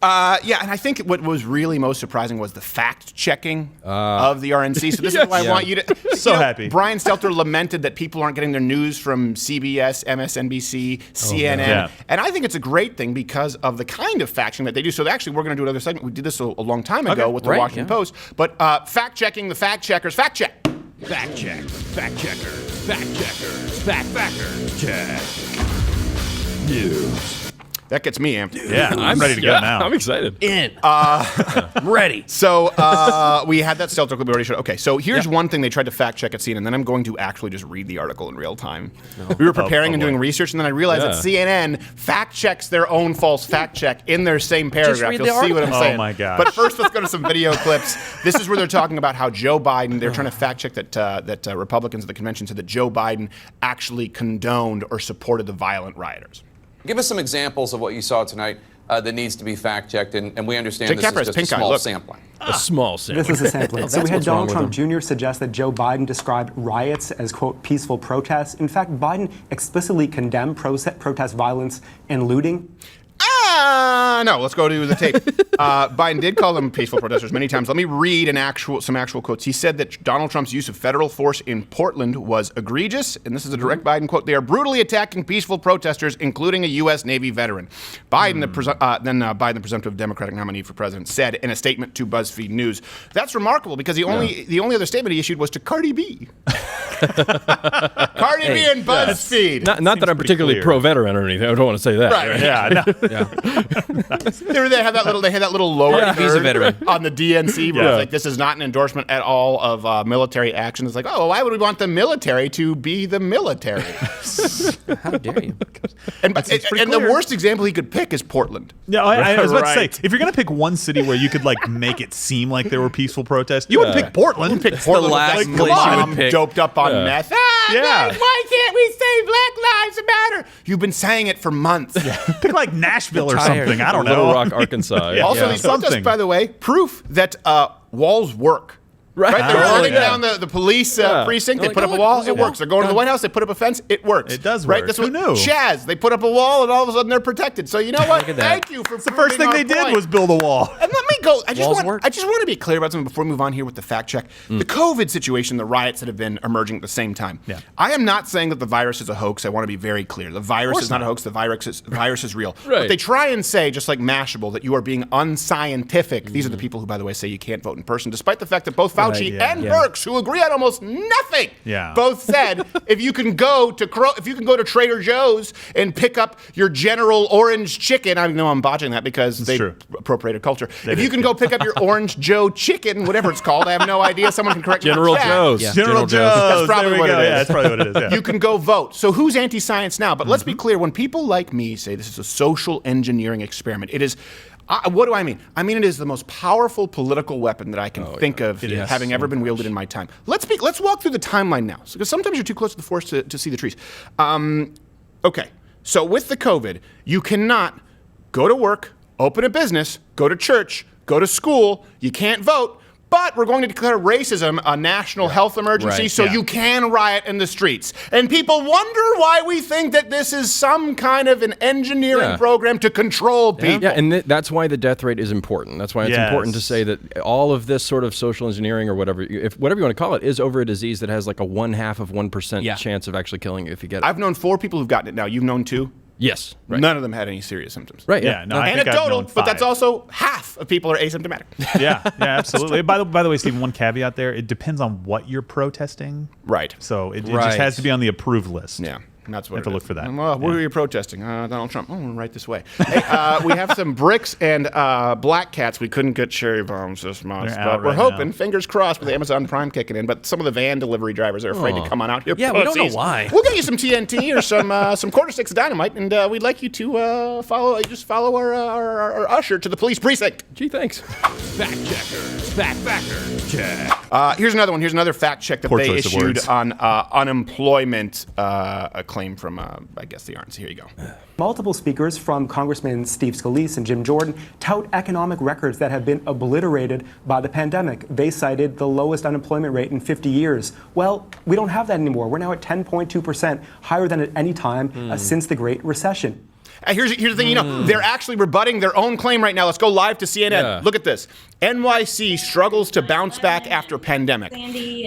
Yeah, and I think what was really most surprising was the fact-checking of the RNC. So this is why I want you to... So happy. Brian Stelter lamented that people aren't getting their news from CBS, MSNBC, CNN. Yeah. And I think it's a great thing because of the kind of fact-checking that they do. So actually, we're going to do another segment. We did this a long time ago with the Washington Post. But fact-checking the fact-checkers. Fact-check. Fact-check. Fact-checkers. Fact-checkers. Fact-checkers. Check. News. That gets me amped. Yeah, I'm ready to go now. I'm excited. Ready. So we had that Stelter clip we already showed. Okay, so here's one thing they tried to fact check at CNN, and then I'm going to actually just read the article in real time. We were preparing and doing research, and then I realized that CNN fact checks their own false fact check in their same paragraph. You'll see what I'm saying. Oh my gosh. But first, let's go to some video clips. This is where they're talking about how Joe Biden, they're trying to fact check that Republicans at the convention said that Joe Biden actually condoned or supported the violent rioters. Give us some examples of what you saw tonight that needs to be fact-checked, and we understand this is just a small sampling. A small sampling. This is a sampling. So we had Donald Trump Jr. suggest that Joe Biden described riots as, quote, peaceful protests. In fact, Biden explicitly condemned protest violence and looting. No, let's go to the tape. Biden did call them peaceful protesters many times. Let me read some actual quotes. He said that Donald Trump's use of federal force in Portland was egregious, and this is a direct Biden quote. They are brutally attacking peaceful protesters, including a U.S. Navy veteran. Biden, Biden, the presumptive Democratic nominee for president, said in a statement to BuzzFeed News. That's remarkable because the only other statement he issued was to Cardi B. Cardi B and BuzzFeed. Not that I'm particularly pro-veteran or anything. I don't want to say that. Right. Yeah. They had that little lower he's a veteran on the DNC where it's like, this is not an endorsement at all of military action. It's like, why would we want the military to be the military? How dare you? And the worst example he could pick is Portland. Yeah, I was about to say, if you're going to pick one city where you could make it seem like there were peaceful protests, you wouldn't pick Portland. You pick Portland. The last like, place come you on, would pick. Doped up on meth. Why can't we say Black Lives Matter? You've been saying it for months. Pick like Nashville or something. I don't know. Little Rock, Arkansas. Also, these protests, by the way, proof that walls work. Right? They're running down the police precinct. They put up a wall. It works. They're going to the White House. They put up a fence. It works. It does work. Right? Who knew? Chaz, they put up a wall, and all of a sudden they're protected. So you know what? Thank you for the first thing they did was build a wall. And let me go. I just want to be clear about something before we move on here with the fact check. The COVID situation, the riots that have been emerging at the same time. Yeah. I am not saying that the virus is a hoax. I want to be very clear. The virus is not a hoax. The virus is real. Right. But they try and say, just like Mashable, that you are being unscientific. These are the people who, by the way, say you can't vote in person, despite the fact that both Fauci and Burke, who agree on almost nothing, both said if you can go to Trader Joe's and pick up your General Orange chicken, I know I'm botching that because they appropriated culture. If you can go pick up your Orange Joe chicken, whatever it's called, I have no idea. Someone can correct me. General Joe's. Yeah. General Joe's. That's probably what it is. Yeah, that's probably what it is. Yeah. You can go vote. So who's anti-science now? But let's be clear. When people like me say this is a social engineering experiment, it is. What do I mean? I mean it is the most powerful political weapon that I can think of having ever been wielded in my time. Let's walk through the timeline now, because sometimes you're too close to the forest to see the trees. Okay, so with the COVID, you cannot go to work, open a business, go to church, go to school. You can't vote. But we're going to declare racism a national health emergency so you can riot in the streets. And people wonder why we think that this is some kind of an engineering program to control people. Yeah, and that's why the death rate is important. That's why it's important to say that all of this sort of social engineering or whatever you want to call it is over a disease that has like a 0.5% chance of actually killing you if you get it. I've known 4 people who've gotten it now. You've known 2? Yes. Right. None of them had any serious symptoms. Right. Yeah. No, I think anecdotal, I've known 5. but that's also half of people are asymptomatic. Yeah, absolutely. By the way, Stephen, one caveat there: it depends on what you're protesting. Right. So it just has to be on the approved list. Yeah. That's what you have to look for that. Well, what are you protesting? Donald Trump. Oh, right this way. Hey, we have some bricks and black cats. We couldn't get cherry bombs this month, but we're hoping, fingers crossed, with Amazon Prime kicking in. But some of the van delivery drivers are afraid to come on out here. Yeah, we don't know why. We'll get you some TNT or some quarter sticks of dynamite, and we'd like you to follow our usher to the police precinct. Gee, thanks. Fact checkers. Fact-checkers. Check. Here's another one. Here's another fact check that they issued on unemployment. A claim from, I guess, the RNC. Here you go. Multiple speakers, from Congressman Steve Scalise and Jim Jordan, tout economic records that have been obliterated by the pandemic. They cited the lowest unemployment rate in 50 years. Well, we don't have that anymore. We're now at 10.2%, higher than at any time since the Great Recession. Here's the thing, they're actually rebutting their own claim right now. Let's go live to CNN. Yeah. Look at this. NYC struggles to bounce back after pandemic.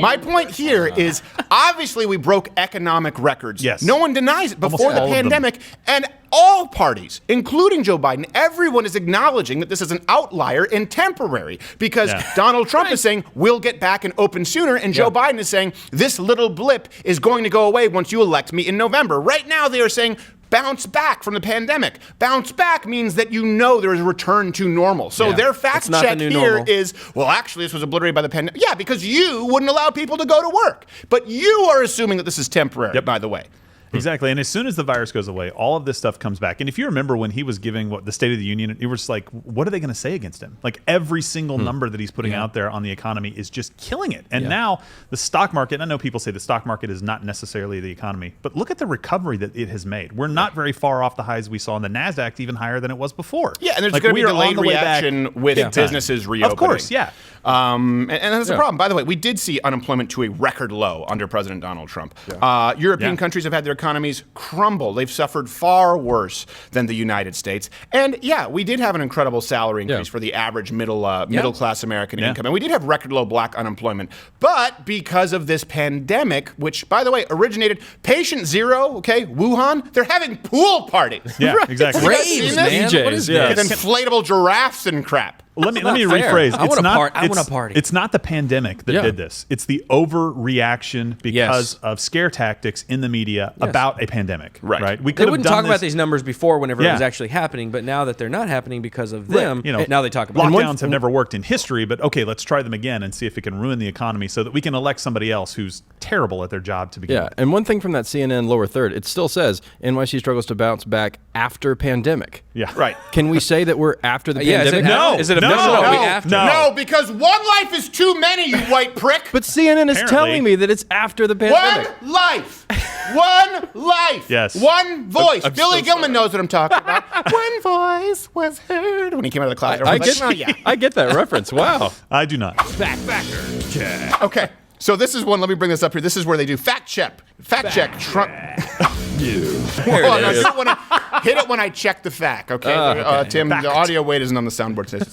My point here is, obviously we broke economic records. Yes. No one denies it. Before Almost the all of them. pandemic, and all parties, including Joe Biden, everyone is acknowledging that this is an outlier and temporary, because Donald Trump is saying we'll get back and open sooner, and Joe Biden is saying this little blip is going to go away once you elect me in November. Right now they are saying bounce back from the pandemic. Bounce back means that there is a return to normal. So their fact check here is, well, actually this was obliterated by the pandemic. Yeah, because you wouldn't allow people to go to work. But you are assuming that this is temporary, by the way. Exactly. And as soon as the virus goes away, all of this stuff comes back. And if you remember when he was giving the State of the Union, it was like, what are they going to say against him? Like every single number that he's putting out there on the economy is just killing it. And now the stock market, I know people say the stock market is not necessarily the economy, but look at the recovery that it has made. We're not very far off the highs we saw in the NASDAQ, even higher than it was before. Yeah, and there's going to be delayed reaction with businesses reopening. Of course, and that's the problem. By the way, we did see unemployment to a record low under President Donald Trump. European countries have had their economies crumble. They've suffered far worse than the United States. And we did have an incredible salary increase for the average middle class American income. And we did have record low black unemployment. But because of this pandemic, which, by the way, originated patient zero, Wuhan, they're having pool parties. Yeah, exactly. Raves, man. What is this? With inflatable giraffes and crap. Let me rephrase. I want a party. It's not the pandemic that did this. It's the overreaction because of scare tactics in the media about a pandemic. Right. We they wouldn't talk about these numbers before whenever it was actually happening, but now that they're not happening because of them, now they talk about it. Lockdowns have never worked in history, but okay, let's try them again and see if it can ruin the economy so that we can elect somebody else who's terrible at their job to begin with. And one thing from that CNN lower third, it still says NYC struggles to bounce back after pandemic. Yeah. Right. Can we say that we're after the pandemic? Is it No, because one life is too many, you white prick. But CNN is telling me that it's after the pandemic. One life. One life. Yes. One voice. Billy Gilman knows what I'm talking about. One voice was heard when he came out of the closet. I get that reference. Wow. I do not. Fact-Facker Check. Okay. So this is one. Let me bring this up here. This is where they do fact check. Fact check. Trump. Hit it when I check the fact. Okay, Tim. Fact. The audio weight isn't on the soundboard today.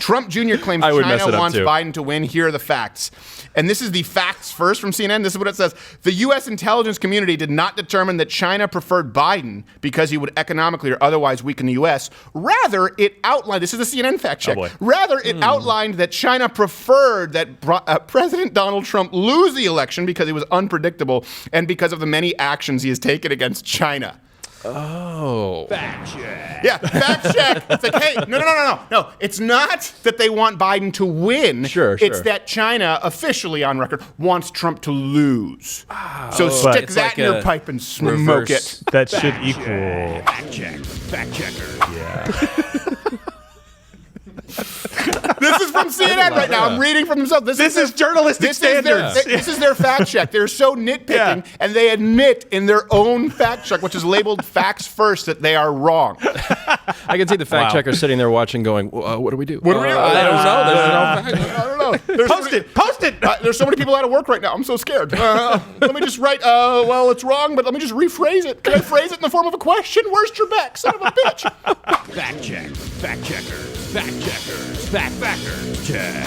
Trump Jr. claims China wants Biden to win. Here are the facts. And this is the facts first from CNN. This is what it says. The U.S. intelligence community did not determine that China preferred Biden because he would economically or otherwise weaken the U.S. Rather, it outlined, this is the CNN fact check. Rather, it outlined that China preferred that President Donald Trump lose the election because he was unpredictable and because of the many actions he has taken against China. Oh. Fact check. Yeah, fact check. It's like, hey, no. It's not that they want Biden to win. Sure. It's that China, officially on record, wants Trump to lose. So stick that in your pipe and smoke it. That should equal. Fact check. Fact checker. Yeah. This is from CNN right now. I'm reading from themselves. This is journalistic standards. This is their fact check. They're so nitpicking, and they admit in their own fact check, which is labeled facts first, that they are wrong. I can see the fact checker sitting there watching going, what do we do? What do we do? I don't know. Post it. There's so many people out of work right now. I'm so scared. Let me just write, well, it's wrong, but let me just rephrase it. Can I phrase it in the form of a question? Where's Trebek, son of a bitch? Fact check. Fact checker. Fact checker. Fact-Facker Check.